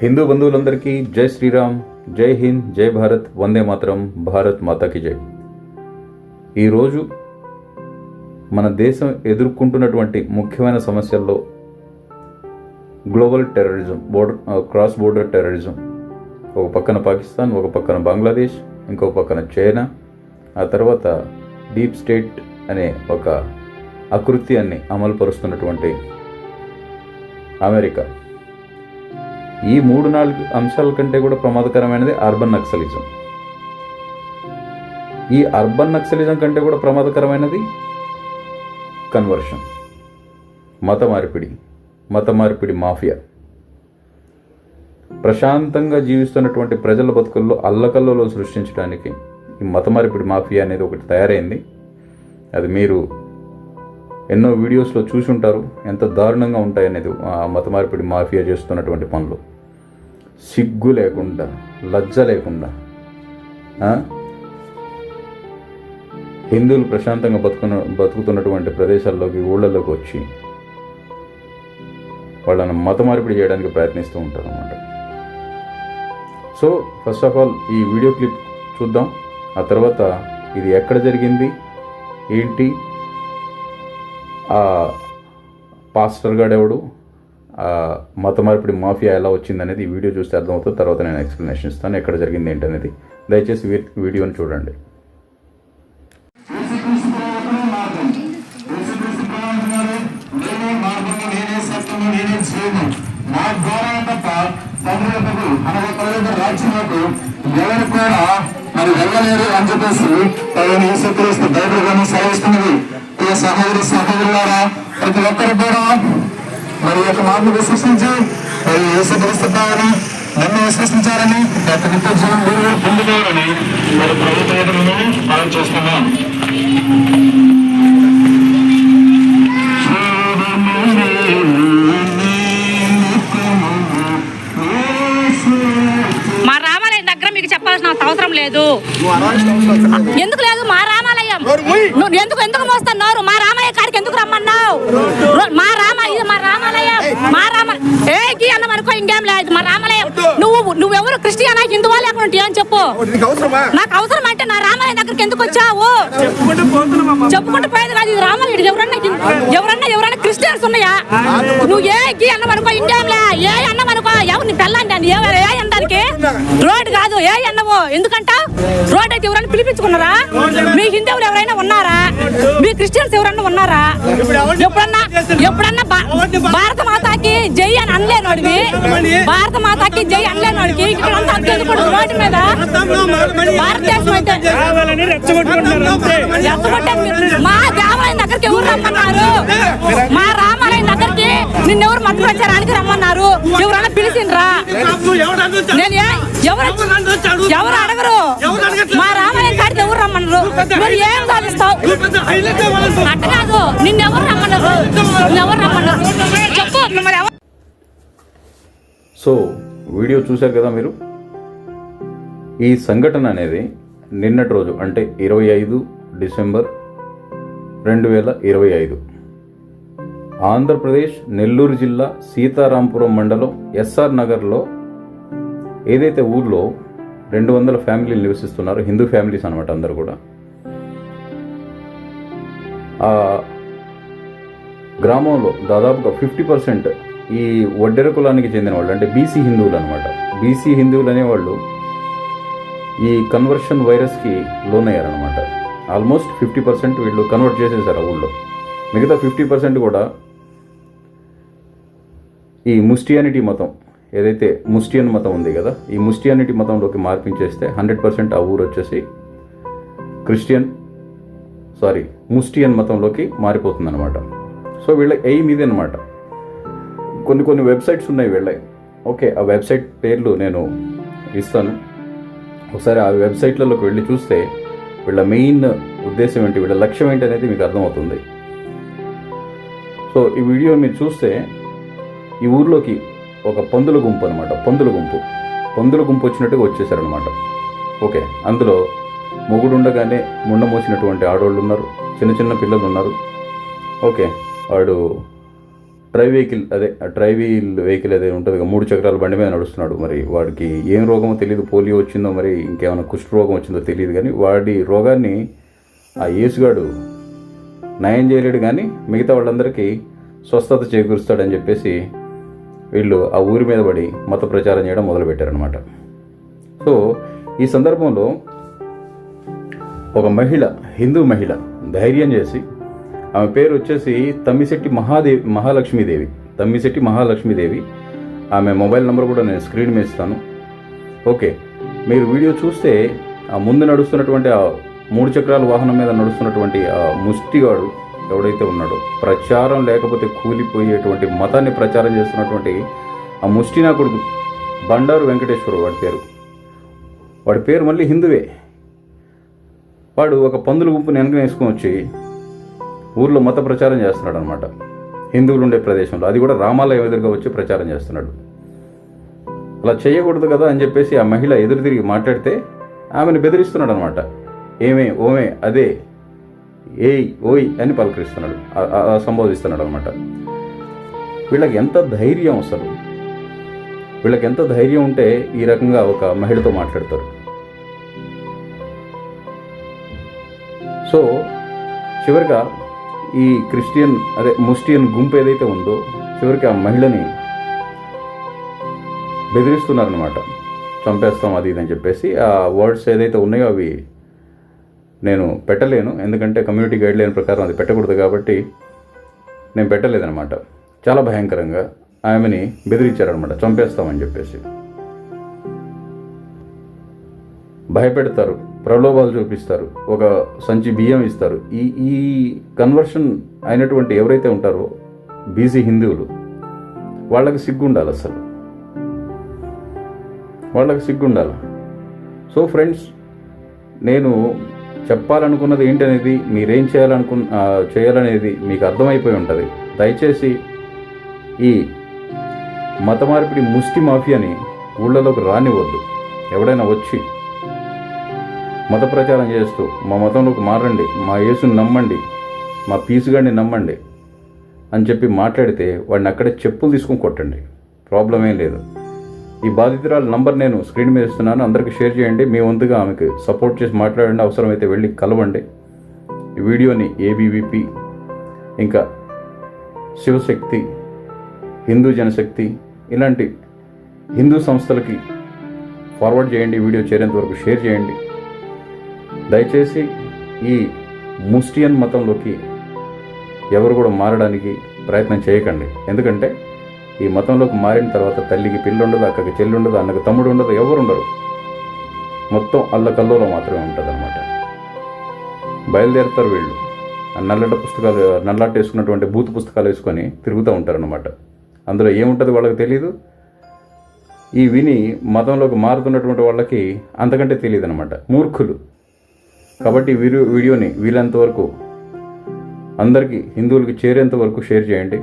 హిందూ బంధువులందరికీ జై శ్రీరామ్, జై హింద్, జై భారత్, వందే మాతరం, భారత్ మాతాకి జై. ఈరోజు మన దేశం ఎదుర్కొంటున్నటువంటి ముఖ్యమైన సమస్యల్లో global terrorism, cross border terrorism, ఒక పక్కన పాకిస్తాన్, ఒక పక్కన బంగ్లాదేశ్, ఇంకో పక్కన చైనా, ఆ తర్వాత డీప్ స్టేట్ అనే ఒక అకృత్యాన్ని అమలుపరుస్తున్నటువంటి అమెరికా. ఈ 3-4 అంశాల కంటే కూడా ప్రమాదకరమైనది అర్బన్ నక్సలిజం. ఈ అర్బన్ నక్సలిజం కంటే కూడా ప్రమాదకరమైనది కన్వర్షన్, మత మార్పిడి మాఫియా. ప్రశాంతంగా జీవిస్తున్నటువంటి ప్రజల బతుకుల్లో అల్లకల్లలో సృష్టించడానికి ఈ మత మార్పిడి మాఫియా అనేది ఒకటి తయారైంది. అది మీరు ఎన్నో వీడియోస్లో చూసి ఉంటారు, ఎంత దారుణంగా ఉంటాయనేది ఆ మత మార్పిడి మాఫియా చేస్తున్నటువంటి పనులు. సిగ్గు లేకుండా, లజ్జ లేకుండా హిందువులు ప్రశాంతంగా బతుకుతున్నటువంటి ప్రదేశాల్లోకి, ఊళ్ళలోకి వచ్చి వాళ్ళని మత మార్పిడి చేయడానికి ప్రయత్నిస్తూ ఉంటారు అన్నమాట. సో ఫస్ట్ ఆఫ్ ఆల్ ఈ వీడియో క్లిప్ చూద్దాం. ఆ తర్వాత ఇది ఎక్కడ జరిగింది, ఏంటి, ఆ పాస్టర్ గాడెవడు, మత మార్పిడి మాఫియా ఎలా వచ్చిందనేది ఈ వీడియో చూస్తే అర్థమవుతుంది. తర్వాత నేను ఎక్స్ప్లెనేషన్ ఇస్తాను ఎక్కడ జరిగింది ఏంటనేది. దయచేసి వీడియోని చూడండి. మరి వెళ్ళలేరు అని చెప్పేసి యేసుక్రీస్తు బైబిల్ గానే సెలవిస్తున్నది. సహోదరి సహోదరులారా, ప్రతి ఒక్కరు కూడా మరి యొక్క మార్పు విశ్వసించి మరి యేసుక్రీస్తు నన్ను విశ్వసించారని యొక్క నిత్య జీవనం మీరు పొందుతారని మరి ప్రభుత్వాలను మనం చూస్తున్నాం. మా రామాలయం దగ్గర మీకు చెప్పాల్సిన అవసరం లేదు. ఎందుకు లేదు? మా రామాలయం ఎందుకు మోస్తున్నారు? మా రామాలయం కాడికి ఎందుకు రమ్మన్నావు? మా రామాలయం అన్నం అనుకో, ఇంకేం లేదు. మా రామాలయం నువ్వెవరు, క్రిస్టియనా, హిందువా లేకుండా అని చెప్పు. నాకు అవసరం అంటే నా రామాలయం దగ్గరికి ఎందుకు వచ్చావు? చెప్పుకుంటూ పోయేది కాదు. ఇది రామాలయం. ఎవరన్నా క్రిస్టియన్స్ ఉన్నాయా? నువ్వు ఏ అన్నం అనుకో, ఇంకేం లే. ఏ అన్నం అనుకో, ఎవరు నీ పెళ్ళండి ఏ అనడానికి రోడ్డు కాదు. ఏ అన్నవు ఎందుకంట? రోడ్ అయితే ఎవరైనా పిలిపించుకున్నారా? మీ హిందువులు ఎవరైనా ఉన్నారా? మీ క్రిస్టియన్స్ ఎవరన్నా ఉన్నారా? ఎప్పుడన్నా భారత మాతాకి జై అని అనలేనోడివి, భారత మాతాకి జై అనలేనోడికి ఇక్కడంతా అత్యధికుడు రోడ్డు మీద భారతదేశం అయితే మా దేవాలయం దగ్గరికి ఎవరు రమ్మన్నారు? మా రామాలయం దగ్గరికి నిన్నెవరు మట్టి ప్రచారానికి రమ్మన్నారు? ఎవరైనా పిలిచిండ్రా? నేను ఎవరు అడగరు. మా రామాలయం కాడికి ఎవరు రమ్మన్నారు? మరి ఏం సాధిస్తావు? అట్ట కాదు, నిన్నెవరు రమ్మన్నారు? చెప్పు. మరి సో వీడియో చూశారు కదా మీరు. ఈ సంఘటన అనేది నిన్నటి రోజు, అంటే 25 డిసెంబర్ 2025 ఆంధ్రప్రదేశ్ నెల్లూరు జిల్లా సీతారాంపురం మండలం ఎస్ఆర్ నగర్లో ఏదైతే ఊర్లో 200 ఫ్యామిలీలు నివసిస్తున్నారు, హిందూ ఫ్యామిలీస్ అనమాట అందరు కూడా. ఆ గ్రామంలో దాదాపుగా 50% ఈ వడ్డెర కులానికి చెందిన వాళ్ళు, అంటే బీసీ హిందువులు అనమాట. బీసీ హిందువులు అనేవాళ్ళు ఈ కన్వర్షన్ వైరస్కి లోనయ్యారనమాట. ఆల్మోస్ట్ 50% వీళ్ళు కన్వర్ట్ చేసేసారు ఆ ఊళ్ళో. మిగతా 50% కూడా ఈ ముస్టియానిటీ మతం, ఏదైతే ముస్టియన్ మతం ఉంది కదా, ఈ ముస్టియానిటీ మతంలోకి మార్పించేస్తే 100% ఆ ఊరు వచ్చేసి ముస్టియన్ మతంలోకి మారిపోతుంది అనమాట. సో వీళ్ళ ఎయిమ్ ఇది అనమాట. కొన్ని వెబ్సైట్స్ ఉన్నాయి వీళ్ళవి. ఓకే, ఆ వెబ్సైట్ పేర్లు నేను ఇస్తాను. ఒకసారి ఆ వెబ్సైట్లలోకి వెళ్ళి చూస్తే వీళ్ళ మెయిన్ ఉద్దేశం ఏంటి, వీళ్ళ లక్ష్యం ఏంటి అనేది మీకు అర్థమవుతుంది. సో ఈ వీడియో మీరు చూస్తే ఈ ఊర్లోకి ఒక పందుల గుంపు అనమాట, పందుల గుంపు వచ్చినట్టుగా వచ్చేసారనమాట. ఓకే, అందులో మొగుడుండగానే ముండ మోసినటువంటి ఆడవాళ్ళు ఉన్నారు, చిన్న పిల్లలు ఉన్నారు. ఓకే, వాడు డ్రైవీల్ వెహికల్ అదే ఉంటుంది, 3 చక్రాల బండి మీద నడుస్తున్నాడు. మరి వాడికి ఏం రోగమో తెలియదు, పోలియో వచ్చిందో మరి ఇంకేమైనా కుష్ఠ రోగం వచ్చిందో తెలియదు, కానీ వాడి రోగాన్ని ఆ యేసుగాడు నయం చేయలేడు, కానీ మిగతా వాళ్ళందరికీ స్వస్థత చేకూరుస్తాడని చెప్పేసి వీళ్ళు ఆ ఊరి మీద పడి మత ప్రచారం చేయడం మొదలుపెట్టారనమాట. సో ఈ సందర్భంలో ఒక మహిళ, హిందూ మహిళ ధైర్యం చేసి, ఆమె పేరు వచ్చేసి తమ్మిశెట్టి మహాలక్ష్మీదేవి. ఆమె మొబైల్ నెంబర్ కూడా నేను స్క్రీన్ మీద ఇస్తాను. ఓకే, మీరు వీడియో చూస్తే ఆ ముందు నడుస్తున్నటువంటి ఆ 3 చక్రాల వాహనం మీద నడుస్తున్నటువంటి ఆ ముష్టిగాడు ఎవడైతే ఉన్నాడో, ప్రచారం లేకపోతే కూలిపోయేటువంటి మతాన్ని ప్రచారం చేస్తున్నటువంటి ఆ ముష్టినా కొడుకు బండారు వెంకటేశ్వరు వాడి పేరు మళ్ళీ హిందువే. వాడు ఒక పందుల గుంపుని వెనక వేసుకొని వచ్చి ఊర్లో మత ప్రచారం చేస్తున్నాడు అనమాట, హిందువులు ఉండే ప్రదేశంలో. అది కూడా రామాలయం ఎదురుగా వచ్చి ప్రచారం చేస్తున్నాడు. అలా చేయకూడదు కదా అని చెప్పేసి ఆ మహిళ ఎదురు తిరిగి మాట్లాడితే ఆమెను బెదిరిస్తున్నాడు అనమాట. ఓమే అదే ఏయ్ ఓయ్ అని పలకరిస్తున్నాడు, సంబోధిస్తున్నాడు అనమాట. వీళ్ళకి ఎంత ధైర్యం, అసలు వీళ్ళకి ఎంత ధైర్యం ఉంటే ఈ రకంగా ఒక మహిళతో మాట్లాడతారు. సో చివరిగా ఈ ముస్టియన్ గుంపు ఏదైతే ఉందో, చివరికి ఆ మహిళని బెదిరిస్తున్నారనమాట, చంపేస్తాం అది ఇది అని చెప్పేసి. ఆ వర్డ్స్ ఏదైతే ఉన్నాయో అవి నేను పెట్టలేను, ఎందుకంటే కమ్యూనిటీ గైడ్లైన్ ప్రకారం అది పెట్టకూడదు కాబట్టి నేను పెట్టలేదనమాట. చాలా భయంకరంగా ఆమెని బెదిరించారనమాట, చంపేస్తామని చెప్పేసి. భయపెడతారు, ప్రలోభాలు చూపిస్తారు, ఒక సంచి బియ్యం ఇస్తారు. ఈ కన్వర్షన్ అయినటువంటి ఎవరైతే ఉంటారో బీసీ హిందువులు, వాళ్ళకి సిగ్గుండాలి, అసలు వాళ్ళకి సిగ్గుండాలి. సో ఫ్రెండ్స్, నేను చెప్పాలనుకున్నది ఏంటనేది, మీరేం చేయాలనేది మీకు అర్థమైపోయి ఉంటుంది. దయచేసి ఈ మత మార్పిడి ముష్టి మాఫియాని ఊళ్ళలోకి రానివ్వద్దు. ఎవడైనా వచ్చి మత ప్రచారం చేస్తూ మా మతంలోకి మారండి, మా యేసుని నమ్మండి, మా పీసుగాడిని నమ్మండి అని చెప్పి మాట్లాడితే వాడిని అక్కడే చెప్పులు తీసుకొని కొట్టండి, ప్రాబ్లం ఏం లేదు. ఈ బాధితురాల నంబర్ నేను స్క్రీన్ మీద ఇస్తున్నాను, అందరికీ షేర్ చేయండి. మీ వంతుగా ఆమెకు సపోర్ట్ చేసి మాట్లాడండి, అవసరమైతే వెళ్ళి కలవండి. ఈ వీడియోని ఏబీవీపీ, ఇంకా శివశక్తి, హిందూ జనశక్తి ఇలాంటి హిందూ సంస్థలకి ఫార్వర్డ్ చేయండి. వీడియో చేరేంత వరకు షేర్ చేయండి. దయచేసి ఈ ముస్టియన్ మతంలోకి ఎవరు కూడా మారడానికి ప్రయత్నం చేయకండి. ఎందుకంటే ఈ మతంలోకి మారిన తర్వాత తల్లికి పిల్లి ఉండదు, అక్కకి చెల్లి ఉండదు, అన్నకి తమ్ముడు ఉండదు, ఎవరు ఉండరు. మొత్తం అల్లకల్లోలో మాత్రమే ఉంటుంది అనమాట. బయలుదేరుతారు వీళ్ళు, నల్లాట వేసుకున్నటువంటి బూత్ పుస్తకాలు వేసుకొని తిరుగుతూ ఉంటారనమాట. అందులో ఏముంటుంది వాళ్ళకి తెలియదు. ఈ విని మతంలోకి మారుతున్నటువంటి వాళ్ళకి అంతకంటే తెలియదు అనమాట, మూర్ఖులు. కాబట్టి వీడియోని వీలంత వరకు అందరికీ హిందువులకి చేరేంత వరకు షేర్ చేయండి.